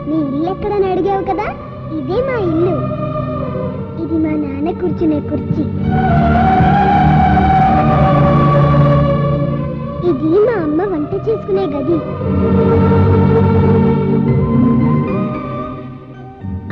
నీ ఇల్లు ఎక్కడని అడిగావు కదా, ఇదే మా ఇల్లు. ఇది మా నాన్న కూర్చునే కుర్చీ. ఇది మా అమ్మ వంట చేసుకునే గది.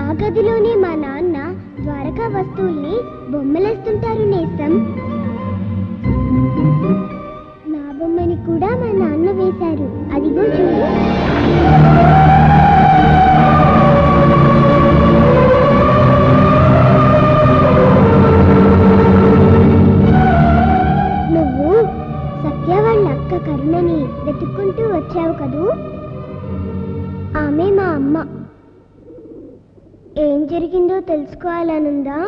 ఆ గదిలోనే మా నాన్న ద్వారకా వస్తువుల్ని బొమ్మలేస్తుంటారు నేస్తం. నా బొమ్మని కూడా మా నాన్న వేశారు, అదిగో చూడు. నువ్వు సత్య వాళ్ళ అక్క కరుణని వెతుక్కుంటూ వచ్చావు కదూ, ఆమె మా అమ్మ. ఏం జరిగిందో తెలుసుకోవాలనుందా?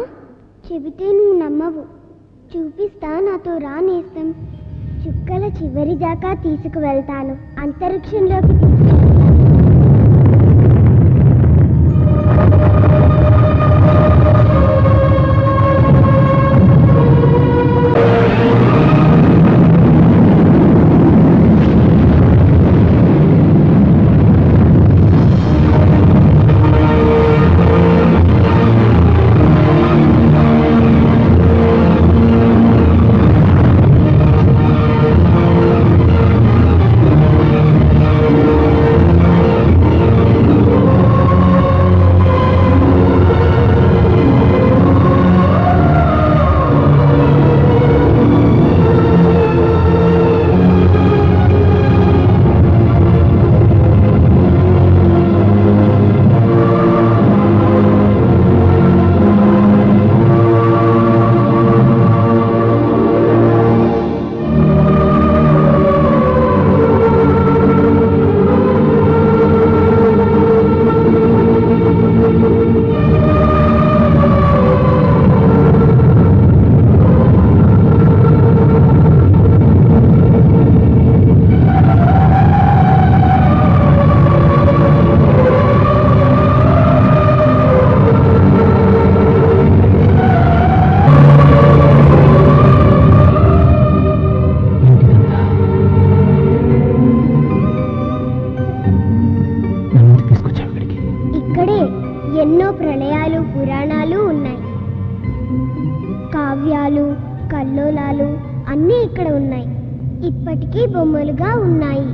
చెబితే నువ్వు నమ్మవు. చూపిస్తా, నాతో రా నేస్తం. చుక్కల చివరి దాకా తీసుకువెళ్తాను, అంతరిక్షంలోకి తీసుకువెళ్తాను. విగ్రహాలు అన్నీ ఇక్కడ ఉన్నాయి. ఇప్పటికీ బొమ్మలుగా ఉన్నాయి.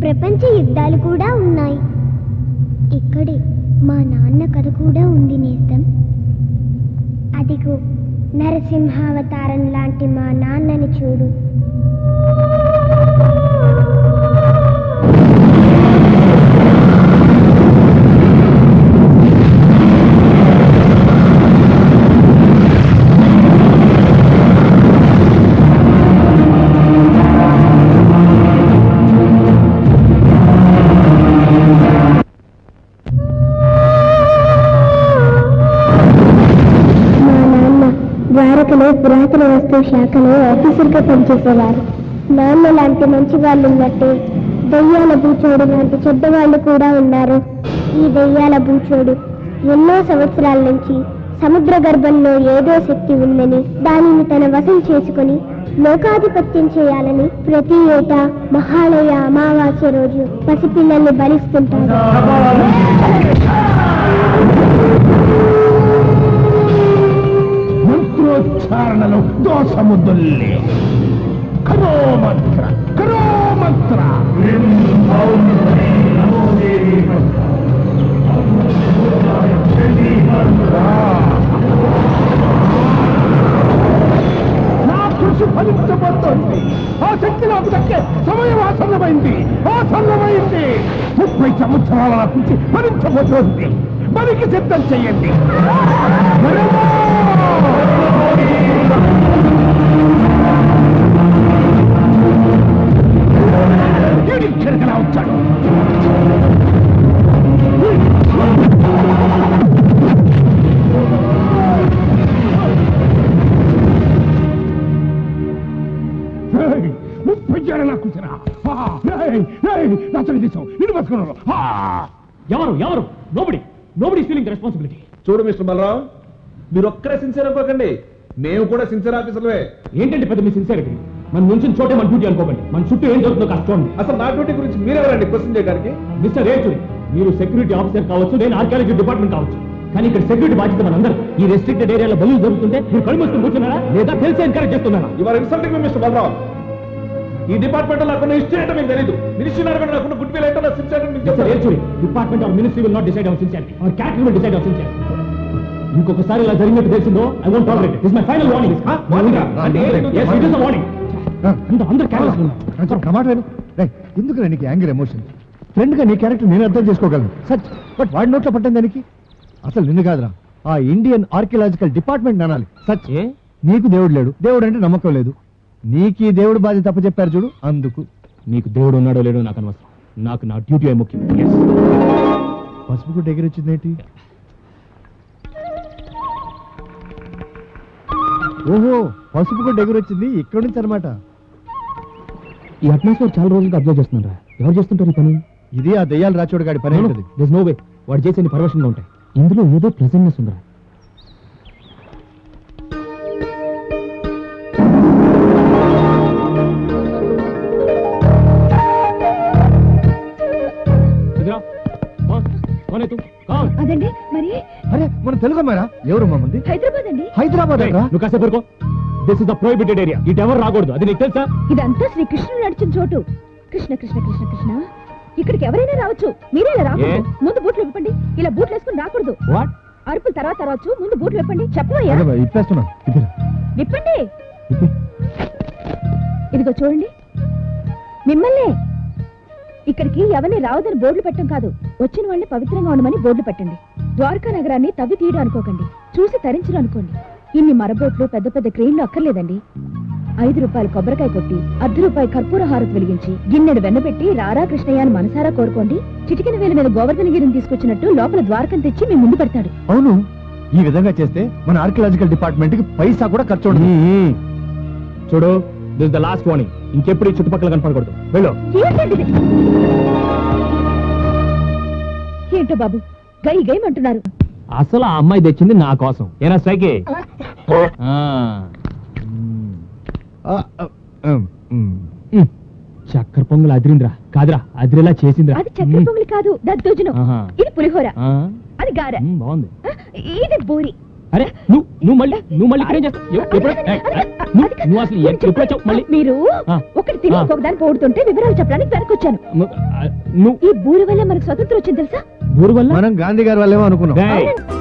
ప్రపంచ యుద్ధాలు కూడా ఉన్నాయి. ఇక్కడే మా నాన్న కథ కూడా ఉంది నేస్తం. అదిగో నరసింహావతారం లాంటి మా నాన్నని చూడు. ద్వారకలో పురాతన వస్తు శాఖలో ఆఫీసర్గా పనిచేసేవారు. నాన్న లాంటి మంచి వాళ్ళు ఉన్నట్టే దయ్యాల బూచోడు లాంటి చెడ్డవాళ్ళు కూడా ఉన్నారు. ఈ దయ్యాల బూచోడు ఎన్నో సంవత్సరాల నుంచి సముద్ర గర్భంలో ఏదో శక్తి ఉందని దానిని తన వశం చేసుకుని లోకాధిపత్యం చేయాలని ప్రతి ఏటా మహాలయ అమావాస్య రోజు పసిపిల్లల్ని బలిస్తుంటారు. మంత్రోచ్చారణలో దోషముద్దుల్లే కరోమంత్ర కరోమంత్ర నా కృషి ఫలించబోతోంది. ఆ శక్తి నాకు దక్కే సమయం ఆసన్నమైంది. 30 సంవత్సరాల నా కృషి ఫలించబోతోంది. మనకి సిద్ధం చెయ్యండి. కెరకలా వచ్చాడు. ఎవరు ఎవరు నోబడి ఫీలింగ్ రెస్పాన్సిబిలిటీ. చూడు మిస్టర్ బలరాం, మీరు ఒక్కరే సిన్సియర్ అనుకోకండి, మేము కూడా సిన్సియర్ ఆఫీసర్లే. ఏంటంటే పెద్ద మీ సిన్సియరిటీ? మన నుంచి చోటే మన డ్యూటీ అనుకోకండి. మన చుట్టూ ఏం జరుగుతుందో కాస్త చూడండి. అసలు నా డ్యూటీ గురించి మీరెవరండి క్వశ్చన్ చేయడానికి? మిస్టర్ రేచూరి, మీరు సెక్యూరిటీ ఆఫీసర్ కావచ్చు, నేను ఆర్కియాలజీ డిపార్ట్మెంట్ కావచ్చు, కానీ ఇక్కడ సెక్యూరిటీ బాధ్యత మనందరూ. ఈ రెస్ట్రిక్టెడ్ ఏరియాలో బలు జరుగుతుంటే మీరు కళ్ళు మూసుకుని కూర్చున్నారా లేదా తెలిసి ఎంకరేజ్ చేస్తున్నారా? Your insulting me mister Balaram. ఈ డిపార్ట్మెంట్ నాకున్న హిస్టరీ ఏంటో మీకు తెలియదు. మినిస్ట్రీ నాకున్న గుడ్ విల్ ఏంటో నా sincere mister Rechuri, department or ministry will not decide our sincerity. Our character will decide our sincerity. ఇంకొకసారి ఇలా జరిగినట్టు తెలిసిందో I won't tolerate it. This my final warning. yes it is a warning. అందరూ characters ఉన్నారు. ఎందుకు నీకు యాంగర్ ఎమోషన్? ఫ్రెండ్ గా నీ క్యారెక్టర్ నేను అర్థం చేసుకోగలను సచ్, బట్ వాడి నోట్లో పట్టం దానికి అసలు నిన్ను కాదురా, ఆ ఇండియన్ ఆర్కియలాజికల్ డిపార్ట్మెంట్ అనాలి. సచ్, నీకు దేవుడు లేడు, దేవుడు అంటే నమ్మకం లేదు. నీకు ఈ దేవుడు బాధ్యత తప్ప చెప్పారు చూడు, అందుకు. నీకు దేవుడు ఉన్నాడో లేడో నాకు అనవసరం. నాకు నా డ్యూటీ ముఖ్యం. పసుపు గుడ్డ ఎగిరొచ్చిందేంటి? ఓహో, పసుపు గుడ్డ ఎగిరొచ్చింది ఇక్కడ నుంచి అనమాట. ఈ అట్మాస్ఫియర్ చాలా రోజులుగా అబ్జర్వ్ చేస్తున్నారా? ఎవరు చేస్తుంటారు ఈ పని? ఇది ఆ దయ్యాల రాచోడు గాడి పని. This no way. వాడు చేసేది పర్వర్షన్గా ఉంటాయి. ఇందులో ఏదో ప్లెజెంట్నెస్ ఉందిరా. అదండి మరి. అరే మన తెలుగు అమ్మారా? ఎవరు మంది? హైదరాబాద్ అండి. హైదరాబాద్ నువ్వు కాసేపు ఊరుకో. This is the prohibited area. ఇటు ఎవరు రాకూడదు. అది నీకు తెలుసా? ఇదంతా శ్రీకృష్ణుడు నడిచిన చోటు. కృష్ణ కృష్ణ కృష్ణ కృష్ణ. ఇక్కడికి ఎవరైనా రావచ్చు, మీరే రాకూడదు. ముందు బూట్లు విప్పండి. ఇలా బూట్లు వేసుకుని రాకూడదు. వాట్? అరుపులు తర్వాత రావచ్చు, ముందు బూట్లు విప్పండి. చెప్పవయ్యా. ఇప్పేస్తున్నా. విప్పండి. ఇదిగో చూడండి, మిమ్మల్ని ఇక్కడికి ఎవరిని రావదని బోర్డులు పెట్టడం కాదు, వచ్చిన వాళ్ళని పవిత్రంగా ఉండమని బోర్డులు పెట్టండి. ద్వారకా నగరాన్ని తవ్వి తీయడం అనుకోకండి, చూసి తరించడం అనుకోండి. ఇన్ని మరబోట్లు పెద్ద పెద్ద క్రెయిన్లు అక్కర్లేదండి. 5 రూపాయలు కొబ్బరికాయ కొట్టి, 1/2 రూపాయి కర్పూర హారతి వెలిగించి, గిన్నెడు వెన్నపెట్టి రారా కృష్ణయ్య అని మనసారా కోరుకోండి. చిటికిన వేల మీద గోవర్ధనగిరిని తీసుకొచ్చినట్టు లోపల ద్వారకం తెచ్చి మీ ముందు పెడతాడు. అవును, ఈ విధంగా చేస్తే మన ఆర్కియలాజికల్ డిపార్ట్మెంట్ కి పైసా కూడా ఖర్చు ఉండదు. చూడు, this is the last warning. ఇంకెప్పుడు ఈ చుట్టుపక్కల కనపడకూడదు. వెళ్ళు. ఏంటో బాబు గై గైమంటున్నారు. అసలు ఆ అమ్మాయి తెచ్చింది నా కోసం. ఏనా స్ట్రైకే? చక్కెర పొంగల్ అదిరింద్రా. కాదురా, అదిరేలా చేసిందిరా. అది చక్కెర పొంగలి కాదు, దద్దోజనం. ఇది పులిహోర, అది గారె, బాగుంది. ఇది బూరి, అరే నువ్వు మళ్ళీ ఇక్కడ ఏం చేస్తావు నువ్వు అసలు ఎప్పుడు వచ్చావు మళ్ళీ మీరు ఆ. ఒకటి తిని ఇంకొక దాన్ని పోడుతుంటే వివరాలు చెప్పడానికి వెనక్కి వచ్చాను నువ్వు ఈ బూరి వల్ల మనకు స్వతంత్రం వచ్చింది తెలుసా ఊరు వల్ల మనం గాంధీ గారి వాళ్ళేమో అనుకున్నాం డేయ్, అవునండి.